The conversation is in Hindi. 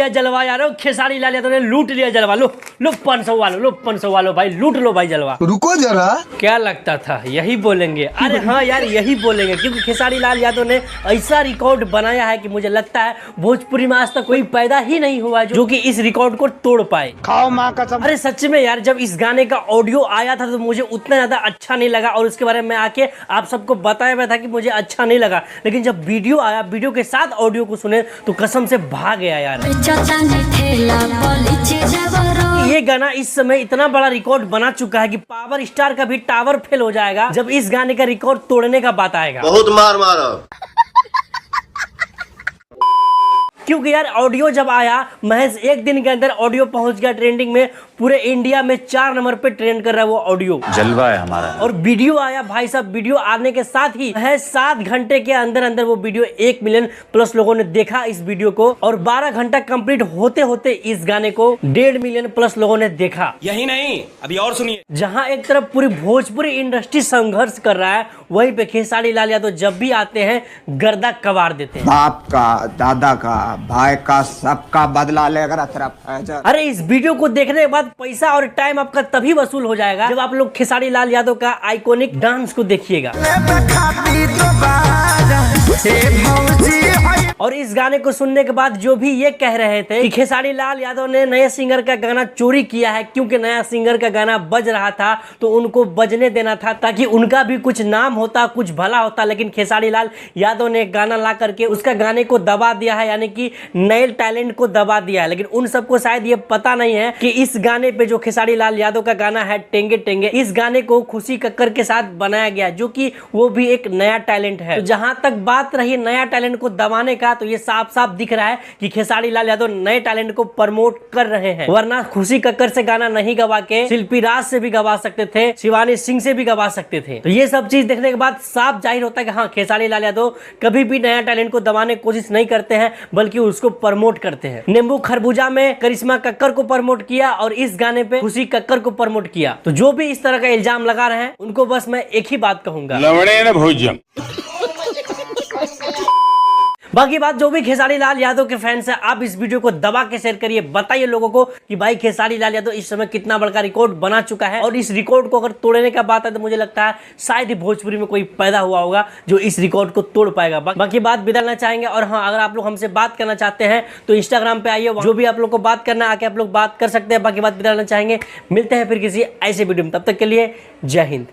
लिया जलवा यार, खेसारी लाल यादव ने लूट लिया जलवा। लो लो 500 वालो, लो 500 वालो भाई, लूट लो भाई जलवा। रुको जरा, क्या लगता था यही बोलेंगे? अरे हाँ यार यही बोलेंगे, क्योंकि खेसारी लाल यादव ने ऐसा रिकॉर्ड बनाया है कि मुझे लगता है भोजपुरी में आज तक कोई पैदा ही नहीं हुआ जो कि इस रिकॉर्ड को तोड़ पाए। खाओ माँ कसम। अरे सच में यार, जब इस गाने का ऑडियो आया था तो मुझे उतना ज्यादा अच्छा नहीं लगा और उसके बारे में आके आप सबको बताया हुआ था कि मुझे अच्छा नहीं लगा, लेकिन जब वीडियो आया, वीडियो के साथ ऑडियो को सुने तो कसम से भाग गया यार। ये गाना इस समय इतना बड़ा रिकॉर्ड बना चुका है कि पावर स्टार का भी टावर फेल हो जाएगा जब इस गाने का रिकॉर्ड तोड़ने का बात आएगा। बहुत मार मारा। क्योंकि यार ऑडियो जब आया, महज एक दिन के अंदर ऑडियो पहुंच गया ट्रेंडिंग में, पूरे इंडिया में 4 नंबर पे ट्रेंड कर रहा है वो ऑडियो। जलवा है हमारा। और वीडियो आया भाई साहब, वीडियो आने के साथ ही महज 7 घंटे के अंदर अंदर वो वीडियो 1 मिलियन प्लस लोगों ने देखा इस वीडियो को, और 12 घंटा कंप्लीट होते होते इस गाने को 1.5 मिलियन प्लस लोगों ने देखा। यही नहीं, अभी और सुनिए। जहां एक तरफ पूरी भोजपुरी इंडस्ट्री संघर्ष कर रहा है, वहीं पे खेसारी लाल यादव जब भी आते हैं गर्दा कबाड़ देते हैं। बाप का, दादा का, भाई का, सबका बदला लेकर तरफ। अरे इस वीडियो को देखने के बाद पैसा और टाइम आपका तभी वसूल हो जाएगा जब आप लोग खेसारी लाल यादव का आइकॉनिक डांस को देखिएगा। और इस गाने को सुनने के बाद जो भी ये कह रहे थे कि खेसारी लाल यादव ने नए सिंगर का गाना चोरी किया है, क्योंकि नया सिंगर का गाना बज रहा था तो उनको बजने देना था ताकि उनका भी कुछ नाम होता, कुछ भला होता, लेकिन खेसारी लाल यादव ने गाना ला करके उसका गाने को दबा दिया है, यानी कि नए टैलेंट को दबा दिया है। लेकिन उन सबको शायद ये पता नहीं है कि इस गाने पे जो खेसारी लाल यादव का गाना है टेंगे टेंगे, इस गाने को खुशी कक्कर के साथ बनाया गया, जो कि वो भी एक नया टैलेंट है। तो जहां तक बात रही नया टैलेंट को दबाने का, तो ये साफ साफ दिख रहा है कि खेसारी लाल यादव नए टैलेंट को प्रमोट कर रहे हैं, वरना खुशी कक्कर से गाना नहीं गवा के शिल्पी राज से भी गवा सकते थे, शिवानी सिंह से भी गवा सकते थे। तो ये सब चीज देखने के बाद साफ जाहिर होता है कि हाँ, खेसारी लाल यादव कभी भी नया टैलेंट को दबाने की कोशिश नहीं करते हैं, बल्कि उसको प्रमोट करते हैं। नींबू खरबूजा में करिश्मा कक्कर को प्रमोट किया और इस गाने पे खुशी कक्कर को प्रमोट किया। तो जो भी इस तरह का इल्जाम लगा रहे हैं उनको बस मैं एक ही बात कहूंगा, लवड़े न भोजन। बाकी बात जो भी खेसारी लाल यादव के फैंस हैं, आप इस वीडियो को दबा के शेयर करिए, बताइए लोगों को कि भाई खेसारी लाल यादव इस समय कितना बड़ा रिकॉर्ड बना चुका है, और इस रिकॉर्ड को अगर तोड़ने का बात है तो मुझे लगता है शायद ही भोजपुरी में कोई पैदा हुआ होगा जो इस रिकॉर्ड को तोड़ पाएगा। बाकी बात बदलना चाहेंगे, और हाँ, अगर आप लोग हमसे बात करना चाहते हैं तो इंस्टाग्राम पे आइए, जो भी आप लोग को बात करना आके आप लोग बात कर सकते हैं। बाकी बात बदलना चाहेंगे, मिलते हैं फिर किसी ऐसे वीडियो में, तब तक के लिए जय हिंद।